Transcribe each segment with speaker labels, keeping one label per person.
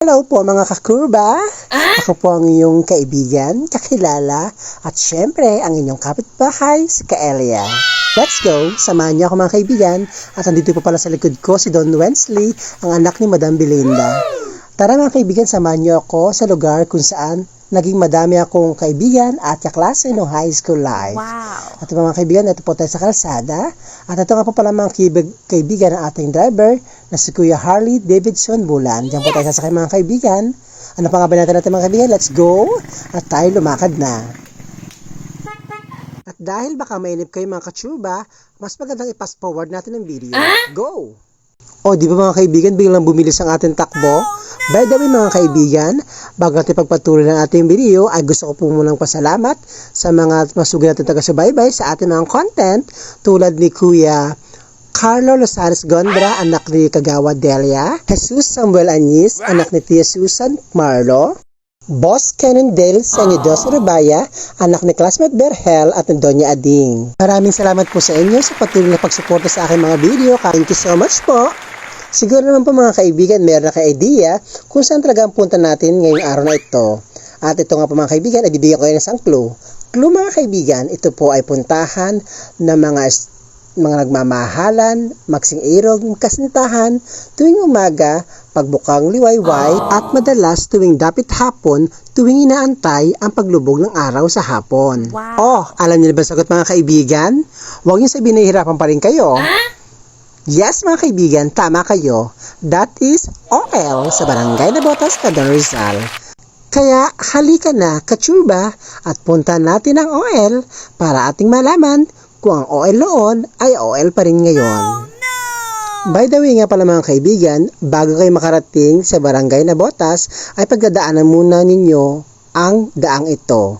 Speaker 1: Hello po mga kakurba! Ako po ang inyong kaibigan, kakilala, at syempre ang inyong kapitbahay, si Kaelia. Let's go! Samahan niyo ako mga kaibigan, at andito po pala sa likod ko si Don Wensley, ang anak ni Madam Belinda. Tara mga kaibigan, samahan niyo ako sa lugar kung saan naging madami akong kaibigan at kaklase ng high school life.
Speaker 2: Wow!
Speaker 1: At mga kaibigan, ito po tayo sa kalsada. At ito nga po pala mga kaibigan ng ating driver na si Kuya Harley Davidson Bulan. Diyan po tayo sasakay mga kaibigan. Ano pa nga ba natin mga kaibigan? Let's go! At tayo lumakad na. At dahil baka mainip kayo mga katsuba, mas magandang i-fast forward natin ang video. Go! O, di ba mga kaibigan, biglang bumilis ang ating takbo? By the way mga kaibigan, bago natin pagpatuloy ng ating video, ay gusto ko po munang pasalamat sa mga masugid natin taga-subaybay sa ating mga content tulad ni Kuya Carlo Losares Gondra, anak ni Kagawa Delia, Jesus Samuel Añez, anak ni Tia Susan Marlo, Boss Kenan Dale Senidos Rubaya, anak ni Classmate Berhel at ni Doña Ading. Maraming salamat po sa inyo sa patuloy na pagsuporta sa aking mga video. Thank you so much po. Siguro naman po mga kaibigan, meron na ka-idea kung saan talaga ang punta natin ngayong araw na ito. At ito nga po mga kaibigan, ay bibigyan ko kayo ng isang clue. Clue mga kaibigan, ito po ay puntahan ng mga nagmamahalan, magsing irog, kasintahan, tuwing umaga, pagbukang liwayway, at madalas tuwing dapit hapon, tuwing inaantay ang paglubog ng araw sa hapon.
Speaker 2: Wow.
Speaker 1: Oh, alam niyo ba sagot mga kaibigan? Huwag niyo sabihin na hihirapan pa rin kayo. Yes mga kaibigan, tama kayo. That is OL sa Barangay Nabotas, Cagayan Rizal. Kaya halika na, katsuba, at punta natin ang OL para ating malaman kung ang OL noon ay OL pa rin ngayon. By the way nga pala mga kaibigan, bago kayo makarating sa Barangay Nabotas, ay pagdadaanan muna ninyo ang daang ito.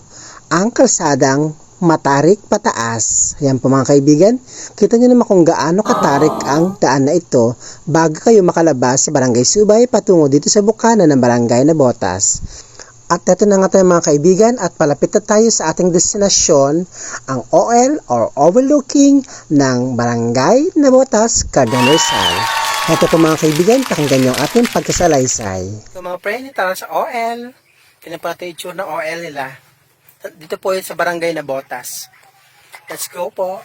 Speaker 1: Ang kalsadang Matarik Pataas. Yan po mga kaibigan. Kita nyo naman kung gaano katarik ang daan na ito bago kayo makalabas sa Barangay Subay patungo dito sa bukana ng Barangay Nabotas. At ito na nga tayo mga kaibigan at palapit na tayo sa ating destinasyon, ang OL or overlooking ng Barangay Nabotas, Cagayan Rizal. Ito po mga kaibigan, pakinggan nyo ang ating pagkasalaysay. So mga friend, tara sa OL. Tingnan po natin yung itsura ng OL nila. Dito po yun sa Barangay Nabotas. Let's go po.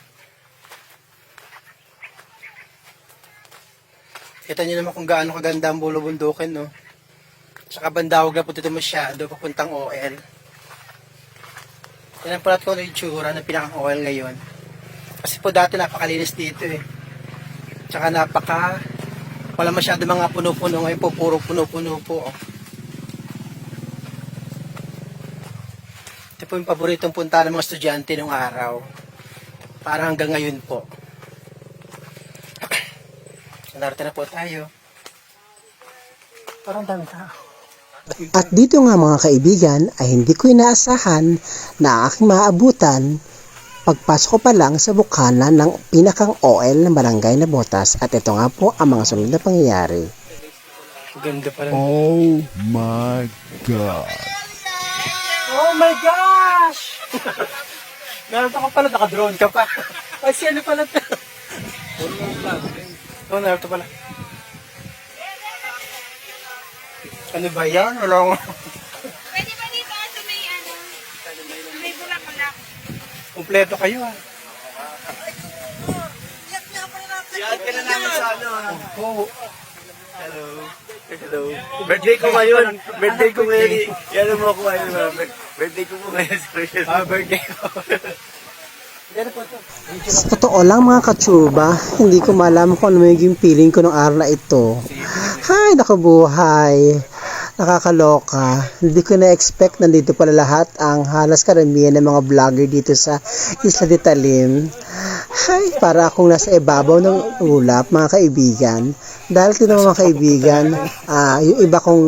Speaker 1: Kita nyo naman kung gaano kaganda ang bulubundukin, no? Saka bandawag na po dito masyado, papuntang OL. Tingnan po natin kung ano yung itsura ng pinakang OL ngayon. Kasi po dati napakalinis dito eh. Tsaka wala masyado mga puno-puno, ngayon po puro puno-puno po. Oh. Ito po yung paboritong punta ng mga estudyante nung araw. Para hanggang ngayon po. Narito na po tayo. Parang dami tao. At dito nga mga kaibigan ay hindi ko inaasahan na aking maabutan pagpasok ko pa lang sa bukana ng pinakang OL ng Barangay Nabotas. At ito nga po ang mga sunod na pangyayari. Ganda pa rin.
Speaker 3: Oh my God!
Speaker 1: Oh my gosh! Narito ka pala, naka-drone ka pa. Ay, sino pala ito? Oh, narito pala. Ano ba yan? Wala ko.
Speaker 2: Pwede ba dito sa may bulaklak?
Speaker 1: Kompleto kayo ah.
Speaker 4: Yan ka na namin sa ano ha.
Speaker 1: Oo.
Speaker 4: Hello. Hello. Birthday ko ngayon. Birthday ko ngayon. Yan mo ako ngayon. Birthday ko po ngayon.
Speaker 1: Birthday ko. Sa totoo lang mga katsuba, hindi ko malaman kung ano magiging feeling ko ng araw na ito. Hay, nakabuhay. Nakakaloka. Hindi ko na-expect nandito pala lahat ang halos karamihan ng mga vlogger dito sa Isla de Talim. Hay, para akong nasa ibabaw ng ulap mga kaibigan. Dahil ito mga kaibigan, yung iba kong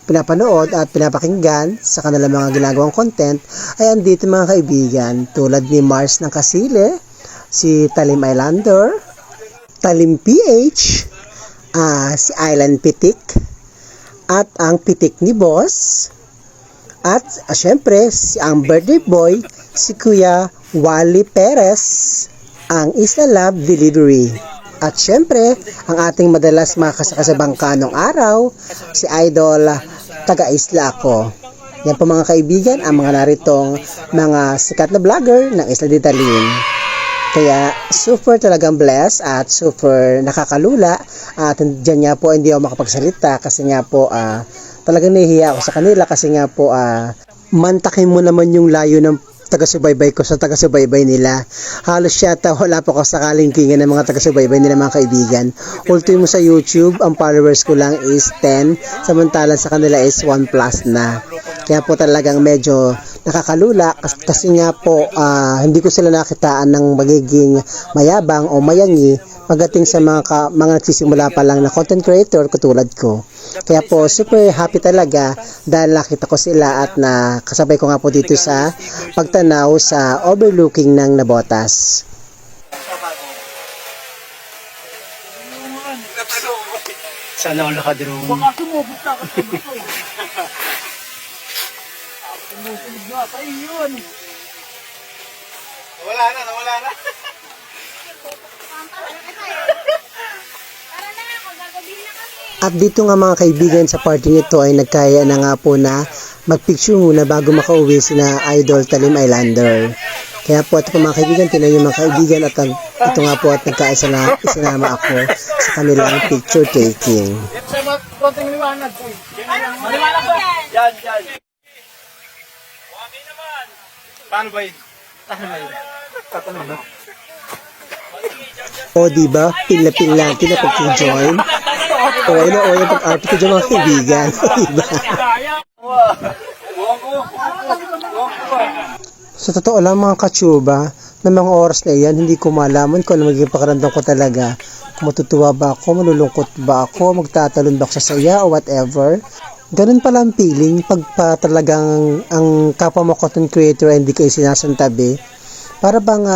Speaker 1: pinapanood at pinapakinggan sa kanilang mga ginagawang content ay andito mga kaibigan tulad ni Mars ng Kasile, si Talim Islander, Talim PH, si Island Pitik, at ang pitik ni Boss, at syempre ang birthday boy, si Kuya Wally Perez, ang Isla Love Delivery. At syempre, ang ating madalas makasaka sa bangka nung araw, si Idol taga-isla ako. Yan po mga kaibigan, ang mga naritong mga sikat na vlogger ng Isla de Talim. Kaya super talagang blessed at super nakakalula. At dyan nga po hindi ako makapagsalita kasi nga po talagang nahihiya ako sa kanila kasi nga po mantakin mo naman yung layo ng taga-subaybay ko sa taga-subaybay nila. Halos yata wala pa ako sakaling kinga ng mga taga-subaybay nila mga kaibigan. Ultimo mo sa YouTube, ang followers ko lang is 10, samantalang sa kanila is 1 plus na. Kaya po talagang medyo nakakalula kasi nga po hindi ko sila nakitaan ng magiging mayabang o mayangi pagdating sa mga nagsisimula pa lang na content creator katulad ko. Kaya po super happy talaga dahil nakita ko sila at nakasabay ko nga po dito sa pagtanaw sa overlooking ng Nabotas.
Speaker 4: Sana all nakadrone. Nawala na.
Speaker 2: Tara na, magagabi na kami.
Speaker 1: At dito nga mga kaibigan sa party nito ay nagkaya na nga po na magpicture muna bago makauwi sina Idol Talim Islander. Kaya po ito po mga kaibigan, tinan yung mga kaibigan at ito nga po at isinama ako sa kanilang picture taking.
Speaker 4: Yan. Paano ba yun?
Speaker 1: O diba, pila-pila natin na pag-join. O yung pag-arte ko dyan mga kaibigan. Diba? Sa totoo lang mga katsuba, na mga oras na iyan, hindi ko malaman kung ano magiging pakiramdam ko talaga. Kung matutuwa ba ako, malulungkot ba ako, magtatalon ba ako sa saya o whatever. Ganun pala ang feeling pag talagang ang kapwa mo content creator ay hindi kayo sinasantabi. Para bang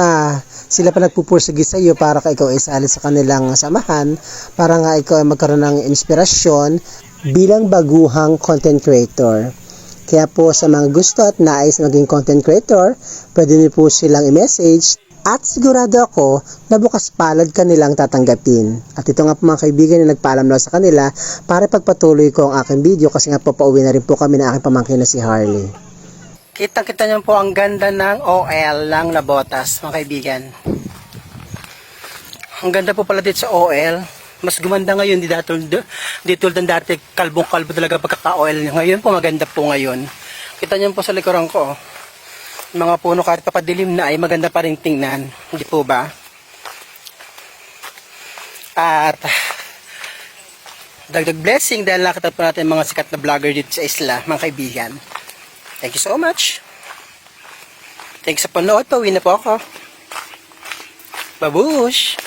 Speaker 1: sila pa nagpupursige sa iyo para ka ikaw isali sa kanilang samahan, para nga ikaw ay magkaroon ng inspirasyon bilang baguhang content creator. Kaya po sa mga gusto at nais maging content creator, pwede niyo po silang i-message at sigurado ako na bukas palad kanilang tatanggapin. At ito nga po mga kaibigan na nagpaalam na sa kanila para pagpatuloy ko ang aking video kasi nga po pauwi na rin po kami ng aking pamangkin na si Harley. Kitang-kita niyo po ang ganda ng OL ng Nabotas mga kaibigan. Ang ganda po pala dito sa OL. Mas gumanda ngayon dito ng dati kalbong-kalbo talaga pagkaka-OL niya. Ngayon po maganda po ngayon. Kita niyo po sa likuran ko. Mga puno kahit papadilim na ay maganda pa rin tingnan. Hindi po ba? At dagdag blessing dahil nakita po natin mga sikat na vlogger dito sa isla, mga kaibigan. Thank you so much. Thanks sa panood. Pauwi na po ako. Babush!